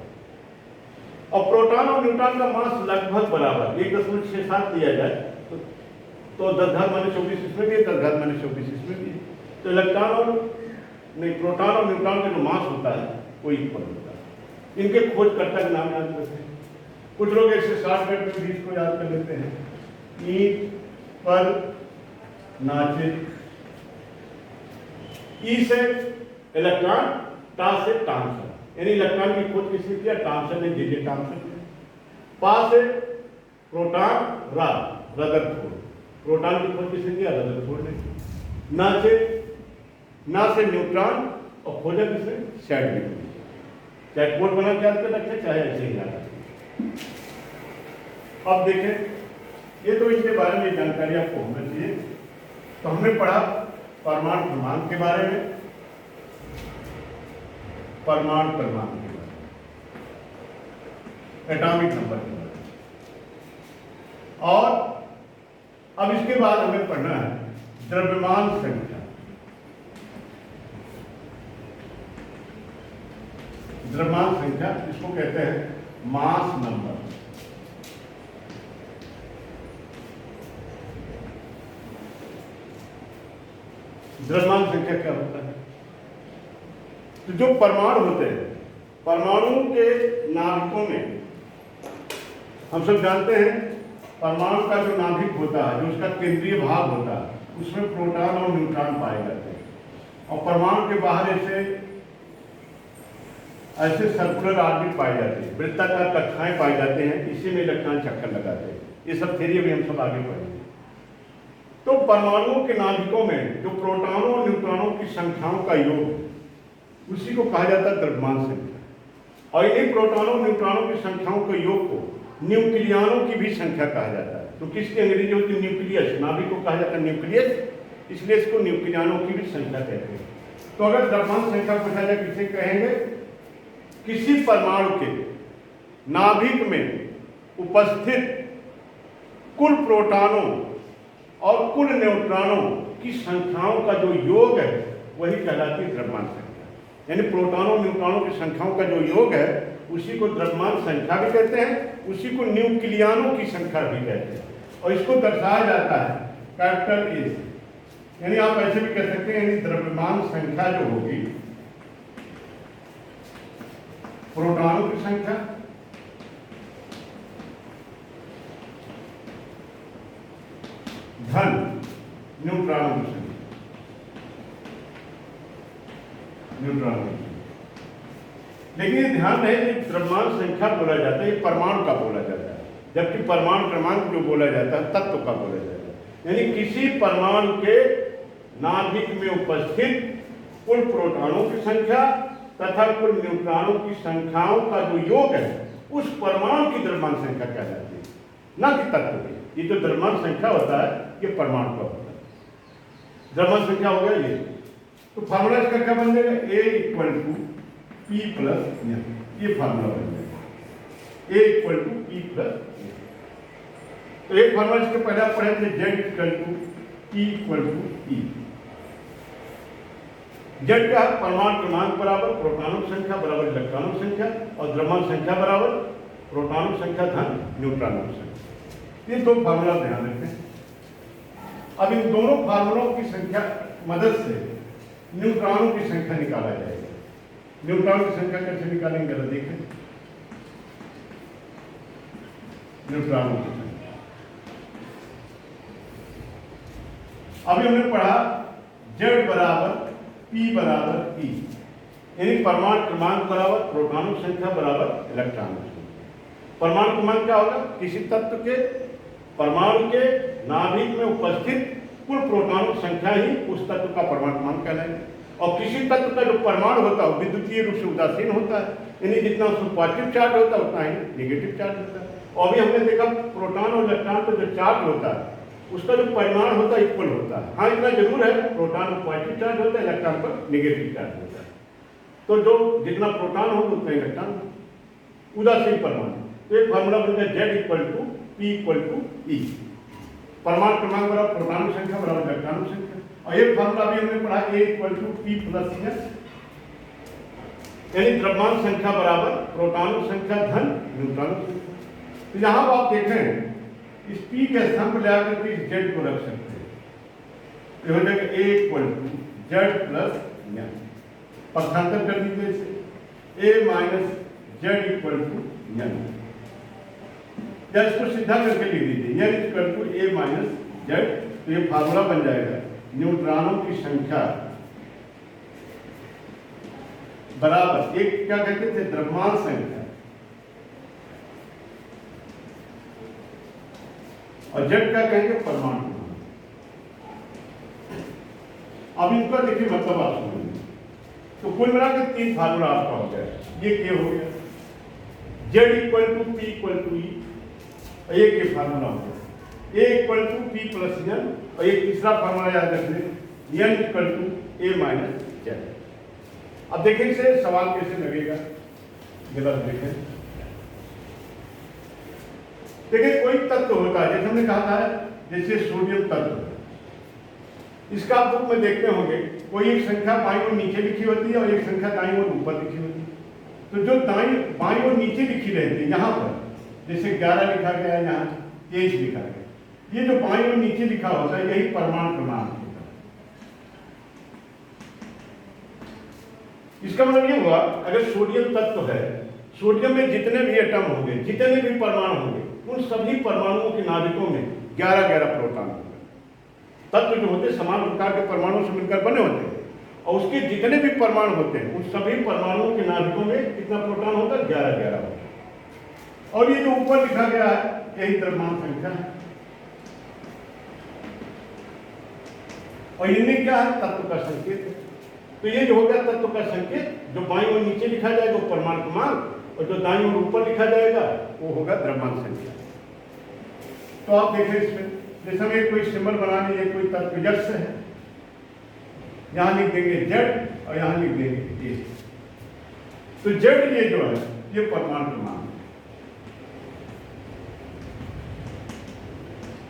और प्रोटॉन और न्यूट्रॉन का मास लगभग बराबर 1.67 दिया जाए तो 10 घात -24 इसमें भी है, 10 घात -24 इसमें भी है। तो इलेक्ट्रॉन और नहीं, प्रोटॉन और न्यूट्रॉन का जो मास होता है वो इक्वल होता है। इनके खोजकर्ता का नाम याद रखते हैं। कुछ लोग ऐसे शॉर्टकट में भी इसको याद कर लेते हैं, ई पर नाचे, ई से इलेक्ट्रॉन, टा से थॉमसन, यानी इलेक्ट्रॉन की खोज किसने किया? थॉमसन ने, जे थॉमसन ने। पा से प्रोटॉन, रदरफोर्ड, प्रोटॉन की खोज किसने किया? रदरफोर्ड ने। ना से न्यूट्रॉन, और खोजा किसने? चैडविक ने। चैटबोर्ड बना क्या रखे, चाहे ऐसे ही जाना। अब देखें, ये तो इसके बारे में जानकारी आपको होना चाहिए। तो हमने पढ़ा परमाणु क्रमांक के बारे में, परमाणु क्रमांक के बारे में, एटॉमिक नंबर के बारे में, और अब इसके बाद हमें पढ़ना है द्रव्यमान संख्या। द्रव्यमान संख्या इसको कहते हैं मास नंबर। द्रव्यमान संख्या क्या होता है? तो जो परमाणु होते हैं, परमाणु के नाभिकों में हम सब जानते हैं परमाणु का जो नाभिक होता है, जो उसका केंद्रीय भाग होता है, उसमें प्रोटॉन और न्यूट्रॉन पाए जाते हैं। और परमाणु के बाहर ऐसे सर्कुलर ऑर्बिट पाए जाते हैं, वृत्ताकार कक्षाएं पाई जाते हैं, इसी में इलेक्ट्रॉन चक्कर लगाते हैं। ये सब थ्योरी अभी हम सब आगे पढ़ेंगे। तो परमाणुओं के नाभिकों में जो प्रोटॉनों और न्यूट्रॉनों की संख्याओं का योग, उसी को कहा जाता है द्रव्यमान संख्या। और इन्हीं प्रोटॉनों और न्यूट्रॉनों की संख्याओं के योग को न्यूक्लियनों की भी संख्या कहा जाता है। तो किसकी अंग्रेजी होती है? न्यूक्लियस। नाभिक को कहा जाता है न्यूक्लियस, इसलिए इसको न्यूक्लियनों की भी संख्या कहते हैं। तो अगर द्रव्यमान संख्या पूछा जाए, किसे कहेंगे? किसी परमाणु के नाभिक में उपस्थित कुल प्रोटॉनों और कुल न्यूट्रॉनों की संख्याओं का जो योग है, वही कहलाती है द्रव्यमान संख्या। यानी प्रोटॉनों न्यूट्रॉनों की संख्याओं का जो योग है, उसी को द्रव्यमान संख्या भी कहते हैं, उसी को न्यूक्लियनों की संख्या भी कहते हैं। और इसको दर्शाया जाता है कैपिटल ए से। यानी आप ऐसे भी कह सकते हैं, यानी द्रव्यमान संख्या जो होगी, प्रोटॉनों की संख्या धन न्यूट्रॉनों की संख्या, न्यूट्रॉनों की संख्या। लेकिन ध्यान रहे, द्रव्यमान संख्या बोला जाता है, ये परमाणु का बोला जाता है, जबकि परमाणु क्रमांक जो बोला जाता है, तत्व का बोला जाता है। यानी किसी परमाणु के नाभिक में उपस्थित कुल प्रोटॉनों की संख्या तथा कुल न्यूट्रॉनों की संख्याओं का जो योग है, उस परमाणु की द्रव्यमान संख्या कहलाती है, ना कि तत्व की। ये जो द्रव्यमान संख्या होता है, ये परमाणु का होता है। द्रव्यमान संख्या हो गया ये। तो फार्मूला इसका क्या बन जाएगा? A = P + n। ये फार्मूला बन जाएगा A = P + n। तो एक फार्मूला इसके पहले आप पढ़े थे, Z = P = E। जेड का परमाणु क्रमांक बराबर प्रोटॉनों संख्या बराबर इलेक्ट्रॉनों संख्या, और द्रव्यमान संख्या बराबर प्रोटॉनों संख्या धन न्यूट्रॉनों संख्या। ये दो फार्मूला ध्यान रखें। अब इन दोनों फार्मूलों की संख्या मदद से न्यूट्रॉनों की संख्या निकाला जाएगा। न्यूट्रॉन की संख्या कैसे निकालेंगे? देखें, न्यूट्रॉनों की संख्या अभी हमने पढ़ा Z बराबर P बराबर E, यानी परमाणु क्रमांक बराबर प्रोटॉनों संख्या बराबर इलेक्ट्रॉनों संख्या। परमाणु क्रमांक क्या होगा? किसी तत्व के परमाणु के नाभिक में उपस्थित कुल प्रोटॉनों की संख्या ही उस तत्व का परमाणु क्रमांक कहलाएगा। और किसी तत्व का जो परमाणु होता है, विद्युतीय रूप से उदासीन होता है, यानी जितना उसमें पॉजिटिव चार्ज होता है, उतना ही नेगेटिव चार्ज होता है। और अभी हमने देखा प्रोटॉन और इलेक्ट्रॉन पर जो चार्ज होता है, उसका जो परिमाण होता है, इक्वल होता है। हाँ, इतना जरूर है, प्रोटॉन पर पॉजिटिव चार्ज होता है, इलेक्ट्रॉन पर नेगेटिव चार्ज होता है। तो जो जितना प्रोटॉन होगा उतना इलेक्ट्रॉन, उदासीन परमाणु। तो एक फार्मूला बन गया Z = P = E। परमाणु क्रमांक बराबर प्रोटॉनों संख्या बराबर इलेक्ट्रॉनों संख्या। और एक फार्मूला भी हमने पढ़ा A = P + n, यानी द्रव्यमान संख्या बराबर प्रोटॉनों संख्या धन न्यूट्रॉनों संख्या। तो यहां आप देखें, इस P के स्थान पर लेकर के Z को रख सकते हैं, तो हो जाएगा A = Z + n। पक्षांतर कर दीजिए इसे, A - Z = n, या इसको सीधा करके लिख दीजिए, n = A - Z। तो तो ये फार्मूला बन जाएगा न्यूट्रॉनों की संख्या बराबर एक क्या कहते थे द्रव्यमान संख्या और जेड क्या कहेंगे परमाणु। अब इनका देखिए मतलब आप समझिए, तो कुल मिला के 3 फार्मूला आपका हो गया। ये क्या हो गया Z equal to P equal to E, एक ये फार्मूला हो गया A equal to P plus N, और एक तीसरा फार्मूला याद रखिए N equal to A minus Z. अब देखें इसे सवाल कैसे लगेगा, जरा देखें। देखिए कोई तत्व होता है, जैसे हमने कहा था जैसे सोडियम तत्व, इसका आप बुक में देखते होंगे कोई एक संख्या बाईं ओर नीचे लिखी होती है और एक संख्या दाईं ओर ऊपर लिखी होती है। तो जो बाईं ओर नीचे लिखी रहती है यहाँ पर जैसे 11 लिखा गया है, यहाँ 23 लिखा गया, ये जो बाईं ओर नीचे लिखा होता है यही परमाणु क्रमांक होता है। इसका मतलब ये हुआ अगर सोडियम तत्व है, सोडियम में जितने भी एटम होंगे, जितने भी परमाणु होंगे, उन सभी परमाणुओं के नाभिकों में 11-11 प्रोटॉन होंगे। तत्व जो होते समान प्रकार के परमाणुओं से मिलकर बने होते हैं, और उसके जितने भी परमाणु होते हैं उन सभी परमाणुओं के नाभिकों में कितना प्रोटॉन होता है 11-11 होता है। और ये जो ऊपर लिखा गया है यही द्रव्यमान संख्या है। और इनमें क्या है तत्व का संकेत है। तो ये जो हो गया तत्व का संकेत, जो बाईं ओर नीचे लिखा जाएगा वो परमाणु क्रमांक, और जो दाईं ओर ऊपर लिखा जाएगा वो होगा द्रव्यमान संख्या। तो आप देखें इसमें जैसे हमें कोई सिंबल बना लीजिए, कोई तत्व यक्ष है, यहां लिख देंगे जेड और यहां लिख देंगे ए। तो जेड ये जो है ये परमाणु क्रमांक है,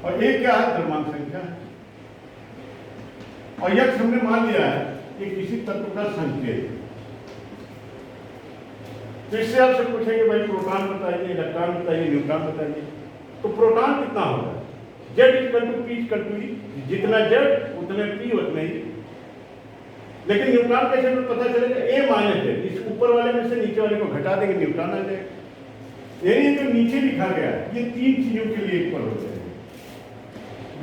और ए क्या है द्रव्यमान संख्या है, और यक्ष हमने मान लिया है कि किसी तत्व का संकेत। तो इससे आपसे पूछेंगे भाई प्रोटॉन बताइए, इलेक्ट्रॉन बताइए, न्यूट्रॉन बताइए। तो प्रोटॉन कितना होगा Z equal to P equal to E, जितना जेड उतने पी उतने ही। लेकिन न्यूट्रॉन कैसे हमें पता चलेगा ए माइनस जेड, इस ऊपर वाले में से नीचे वाले को घटा देंगे न्यूट्रॉन आ जाएगा। यानी जो नीचे लिखा गया ये 3 चीजों के लिए इक्वल हो जाएगा,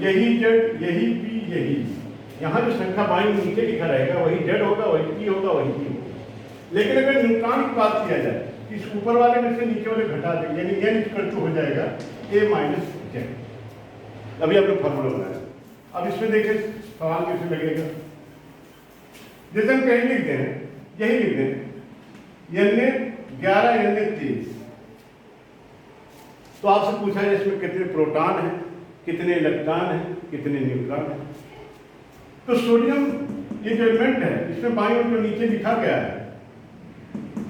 यही जेड यही पी यही। यहाँ जो संख्या बाईं नीचे लिखा रहेगा वही जेड होगा, वही पी होगा, वही पी होगा। लेकिन अगर न्यूट्रॉन की बात किया जाए इस ऊपर वाले में से नीचे वाले घटा देंगे, यानी एन इक्वल टू हो जाएगा ए माइनस जेड। अभी आपने फॉर्मूला बनाया। अब इसमें देखिए सवाल कैसे लगेगा, जैसे हम कहीं लिखते हैं यही लिखते हैं एन 11 एन 23। तो आपसे पूछा है इसमें कितने प्रोटॉन हैं, कितने इलेक्ट्रॉन हैं, कितने न्यूट्रॉन हैं। तो सोडियम ये जो एलिमेंट है इसमें बाईं ओर जो नीचे लिखा गया है,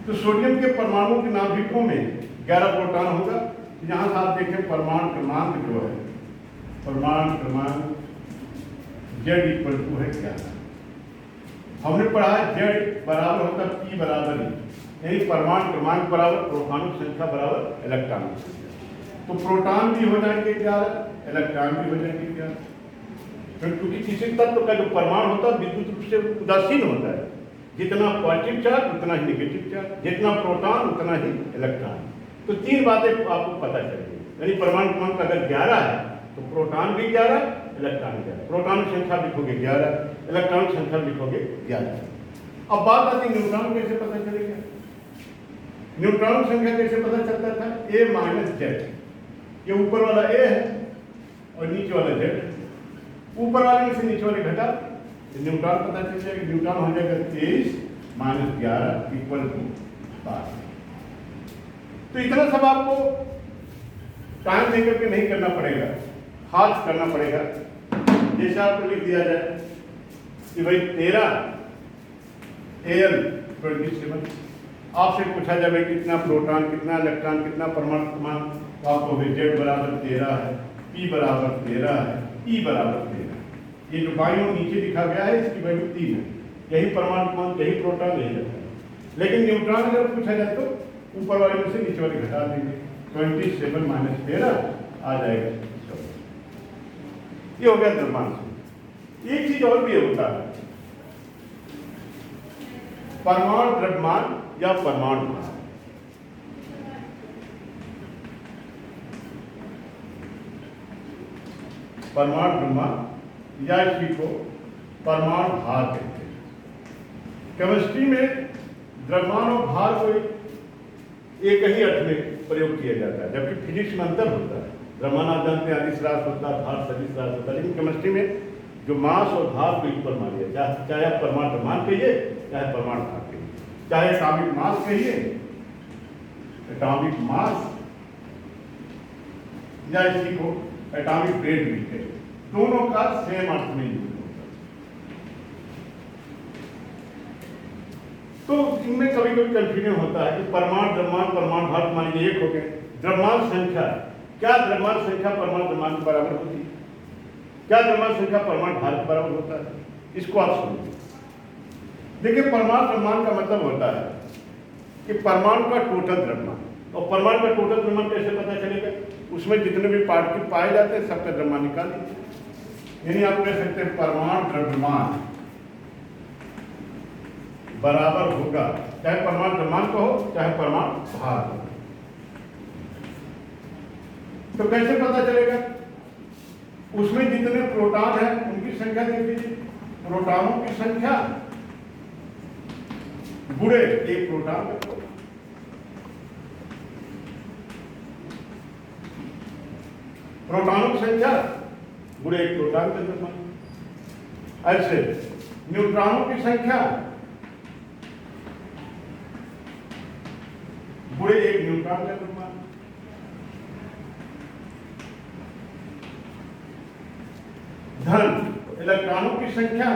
तो सोडियम के परमाणु के नाभिकों में 11 प्रोटॉन होगा। यहां से आप देखें परमाणु क्रमांक जो है, परमाणु क्रमांक जेड इक्वल टू है 11। हमने पढ़ा है जेड बराबर होता है पी बराबर ही, यानी परमाणु क्रमांक बराबर प्रोटॉन की संख्या बराबर इलेक्ट्रॉन की संख्या। तो प्रोटॉन भी हो जाएंगे 11, इलेक्ट्रॉन भी हो जाएंगे 11। क्योंकि किसी तत्व का जो परमाणु होता है विद्युत रूप से उदासीन होता है, जितना पॉजिटिव चार्ज उतना ही नेगेटिव चार्ज, जितना प्रोटॉन उतना ही इलेक्ट्रॉन। तो 3 बातें आपको पता चलेगी, यानी परमाणु क्रमांक अगर 11 है तो प्रोटॉन भी 11, इलेक्ट्रॉन 11। प्रोटॉन की संख्या लिखोगे 11, इलेक्ट्रॉन की संख्या लिखोगे 11। अब बात आती है न्यूट्रॉन कैसे पता चलेगा। न्यूट्रॉन की संख्या कैसे पता चलता था, ए माइनस जेड। ये ऊपर वाला ए है और नीचे वाला जेड, ऊपर वाले से नीचे वाले घटा, न्यूट्रॉन पता चल जाएगा। न्यूट्रॉन हो जाएगा 23 माइनस 11 इक्वल टू 12। तो इतना सब आपको टाइम देकर के नहीं करना पड़ेगा, हाथ करना पड़ेगा। जैसे आपको लिख दिया जाए कि भाई 13 Al 27, आपसे पूछा जाए कितना प्रोटॉन, कितना इलेक्ट्रॉन, कितना परमाणु क्रमांक, तो आपको जेड बराबर 13 है, पी बराबर 13 है, ई बराबर 13। ये जो बाईं ओर नीचे लिखा गया है इसकी वैल्यू 3 है, यही परमाणु क्रमांक, यही प्रोटॉन, यही इलेक्ट्रॉन। लेकिन न्यूट्रॉन अगर पूछा जाए तो ऊपर वाले में से नीचे वाले घटा देंगे, 27 माइनस 13 आ जाएगा 14। ये हो गया द्रव्यमान। एक चीज और भी होता है, परमाणु द्रव्यमान या परमाणु भार। परमाणु द्रव्यमान या इसी को परमाणु भार कहते हैं। केमिस्ट्री में द्रव्यमान और भार को एक ही अर्थ में प्रयोग किया जाता है, जबकि फिजिक्स में अंतर होता है। द्रव्यमान आप जानते हैं अदिश राशि होता है, भार सदिश राशि होता है, लेकिन केमिस्ट्री में जो मास और भार को इक्वल मान लिया, चाहे आप परमाणु द्रव्यमान कहिए चाहे परमाणु भार कहिए, चाहे एटॉमिक मास कहिए, एटॉमिक मास या इसी को एटॉमिक वेट भी कहिए, दोनों का सेम अर्थ में यूज होता है। तो इनमें कभी कभी कंफ्यूजन होता है कि परमाणु द्रव्यमान परमाणु भार मान लीजिए एक हो गए, द्रव्यमान संख्या, क्या द्रव्यमान संख्या परमाणु द्रव्यमान के बराबर होती है? क्या द्रव्यमान संख्या परमाणु भार के बराबर होता है? इसको आप समझिए। देखिए, परमाणु द्रव्यमान का मतलब होता है कि परमाणु का टोटल द्रव्यमान, और परमाणु का टोटल द्रव्यमान कैसे पता चलेगा? उसमें जितने भी पार्टिकल पाए जाते हैं सबका द्रव्यमान निकाल लीजिए। यानी आप कह सकते हैं परमाणु द्रव्यमान बराबर होगा, चाहे परमाणु द्रव्यमान को हो चाहे परमाणु भार हो। तो कैसे पता चलेगा? उसमें जितने प्रोटॉन हैं उनकी संख्या देख लीजिए, प्रोटॉनों की संख्या गुणे एक प्रोटॉन का, प्रोटॉनों की संख्या गुणे एक प्रोटॉन का द्रव्यमान। ऐसे न्यूट्रॉनों की संख्या गुणे एक न्यूट्रॉन का द्रव्यमान। धन इलेक्ट्रॉनों की संख्या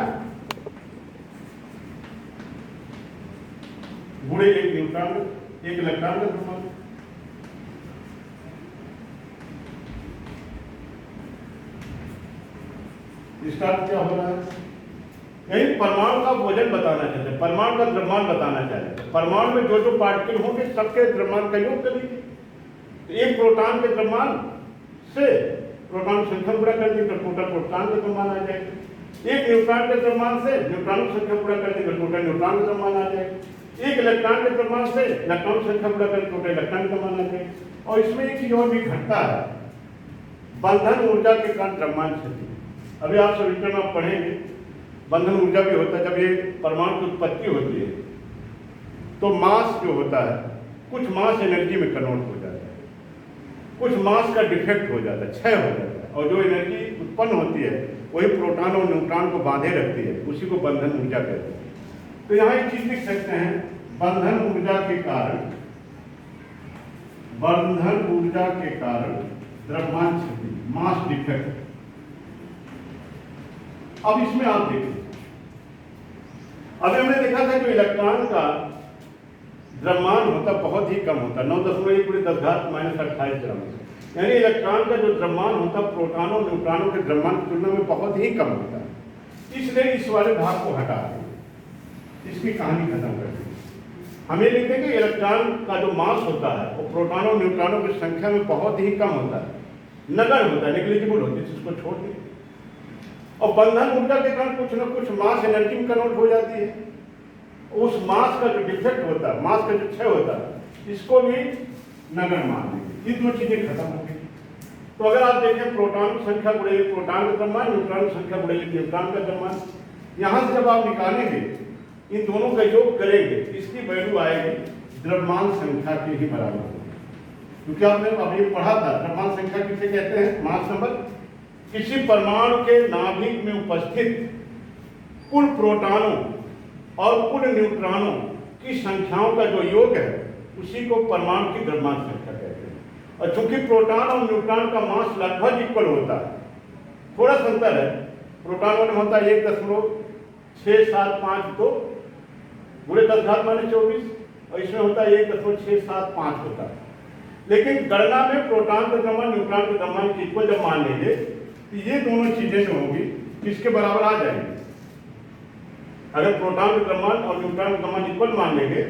गुणे एक न्यूट्रॉन एक इलेक्ट्रॉन का द्रव्यमान। इसका अर्थ क्या हो रहा है? यही परमाणु का वजन बताना चाहते हैं, परमाणु का द्रव्यमान बताना चाहते हैं। परमाणु में जो जो पार्टिकल होंगे सबके द्रव्यमान का योग कर लीजिए। तो एक प्रोटॉन के द्रव्यमान से प्रोटॉन संख्या पूरा कर दी तो टोटल प्रोटॉन का द्रव्यमान आ जाएगा। एक न्यूट्रॉन के द्रव्यमान से न्यूट्रॉन की संख्या पूरा कर दी तो टोटल न्यूट्रॉन का द्रव्यमान आ जाएगा। एक इलेक्ट्रॉन के द्रव्यमान से इलेक्ट्रॉन की संख्या पूरा कर दी टोटल इलेक्ट्रॉन का द्रव्यमान आ जाएगा। और इसमें एक चीज और भी घटता है, बंधन ऊर्जा के कारण द्रव्यमान क्षति। अभी आप सब इंटर में पढ़ेंगे, बंधन ऊर्जा भी होता है। जब ये परमाणु की उत्पत्ति होती है तो मास जो होता है, कुछ मास एनर्जी में कन्वर्ट हो जाता है, कुछ मास का डिफेक्ट हो जाता है, क्षय हो जाता है, और जो एनर्जी उत्पन्न होती है वही प्रोटॉन और न्यूट्रॉन को बांधे रखती है, उसी को बंधन ऊर्जा कहते हैं। तो यहाँ एक चीज लिख सकते हैं, बंधन ऊर्जा के कारण, बंधन ऊर्जा के कारण द्रव्यमान क्षति, मास डिफेक्ट। अब इसमें आप देखिए, अभी हमने देखा था जो इलेक्ट्रॉन का द्रव्यमान होता बहुत ही कम होता, 9.1 ग्राम। यानी इलेक्ट्रॉन का जो द्रव्यमान होता प्रोटॉनों और न्यूट्रॉनों के द्रव्यमान की तुलना में बहुत ही कम होता है। इसलिए इस वाले भाग को हटा दें, इसकी कहानी खत्म कर दी। हमें लिखते हैं कि इलेक्ट्रॉन का जो मास होता है वो प्रोटॉनों और न्यूट्रॉनों की संख्या में बहुत ही कम होता है, नगण्य होता है, नेग्लिजिबल होती है, जिसको छोड़ दें। और बंधन ऊर्जा के कारण कुछ न कुछ मास एनर्जी में कन्वर्ट हो जाती है। उस मास का जो डिफेक्ट होता है, मास का जो क्षय होता है, इसको भी नगण्य मान लेंगे। ये दो चीजें खत्म हो गई। तो अगर आप देखें, प्रोटॉन की संख्या गुणे प्रोटॉन का द्रव्यमान, न्यूट्रॉन की संख्या गुणे न्यूट्रॉन का द्रव्यमान, यहां से जब आप निकालेंगे, इन दोनों का योग करेंगे, इसकी वैल्यू आएगी द्रव्यमान संख्या के ही बराबर होगी। क्योंकि आपने अभी पढ़ा था, द्रव्यमान संख्या किसे कहते हैं? Mass number. किसी परमाणु के नाभिक में उपस्थित कुल प्रोटॉनों और कुल न्यूट्रॉनों की संख्याओं का जो योग है उसी को परमाणु की द्रव्यमान संख्या कहते हैं। और चूंकि प्रोटॉन और न्यूट्रॉन का मास लगभग इक्वल होता है, थोड़ा सा अंतर है, प्रोटॉनों में होता है 1.675 गुणे 10⁻24 और इसमें होता है 1.675 होता है। लेकिन गणना में प्रोटॉन का द्रव्यमान न्यूट्रॉन के द्रव्यमान की इक्वल जब मान लेंगे तो ये दोनों चीजें जो होंगी किसके बराबर आ जाएंगी? अगर प्रोटॉन का द्रव्यमान और न्यूट्रॉन का द्रव्यमान इक्वल मान लेंगे,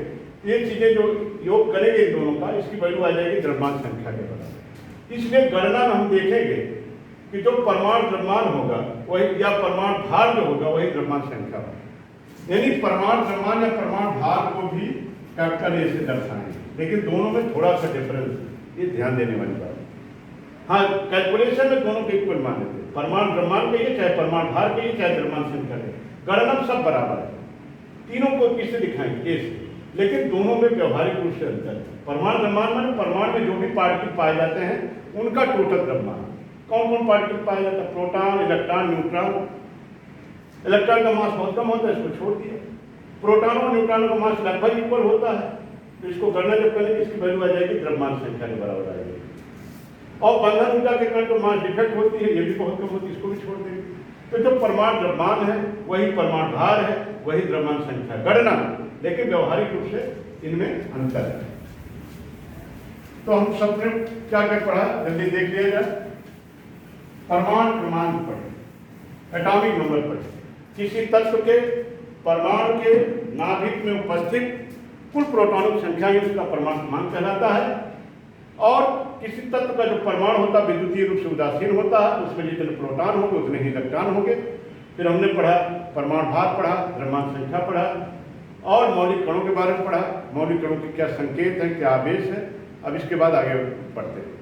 ये चीजें जो योग करेंगे इन दोनों का, इसकी वैल्यू आ जाएगी द्रव्यमान संख्या के बराबर। इसलिए गणना में हम देखेंगे कि जो परमाणु द्रव्यमान होगा वही, या परमाणु भार जो होगा वही द्रव्यमान संख्या होगा। यानी परमाणु द्रव्यमान या परमाणु भार को भी कैपिटल ए से दर्शाएंगे, लेकिन दोनों में थोड़ा सा डिफरेंस, ये ध्यान देने वाली बात है। हाँ, कैलकुलेशन में दोनों के इक्वल मान लेते हैं। परमाणु द्रव्यमान कहिए, चाहे परमाणु भार कहिए, चाहे द्रव्यमान संख्या कहिए, गणना में सब बराबर है। तीनों को किससे दिखाएंगे? ए से। लेकिन दोनों में व्यवहारिक रूप से अंतर है। परमाणु द्रव्यमान माने परमाणु में जो भी पार्टिकल पाए जाते हैं उनका टोटल द्रव्यमान। कौन कौन पार्टिकल पाया जाता है? Proton, electron, neutron. इलेक्ट्रॉन का मास बहुत कम होता है, इसको छोड़ दिया। प्रोटॉन और न्यूट्रॉन का मास लगभग इक्वल होता है, तो इसको गणना जब करेंगे इसकी वैल्यू आ जाएगी द्रव्यमान संख्या के बराबर आ जाएगी। और बंधन ऊर्जा के कारण जो मास डिफेक्ट होती है, ये भी बहुत कम होती है, इसको भी छोड़ देंगे। तो जो परमाणु द्रव्यमान है वही परमाणु भार है, वही द्रव्यमान संख्या गणना, लेकिन व्यवहारिक रूप से इनमें अंतर है। तो हम सबने क्या क्या पढ़ा, जल्दी देख लिया जाए। परमाणु क्रमांक पढ़े, एटॉमिक नंबर पढ़े। किसी तत्व के परमाणु के नाभिक में उपस्थित कुल प्रोटॉनों की संख्या ही उसका परमाणु क्रमांक कहलाता है। और किसी तत्व का जो परमाणु होता है विद्युतीय रूप से उदासीन होता है, उसमें जितने प्रोटॉन होंगे उतने ही इलेक्ट्रॉन होंगे। फिर हमने पढ़ा परमाणु भार पढ़ा, द्रव्यमान संख्या पढ़ा और मौलिक कणों के बारे में पढ़ा। मौलिक कणों के क्या संकेत है, क्या आवेश है। अब इसके बाद आगे पढ़ते हैं।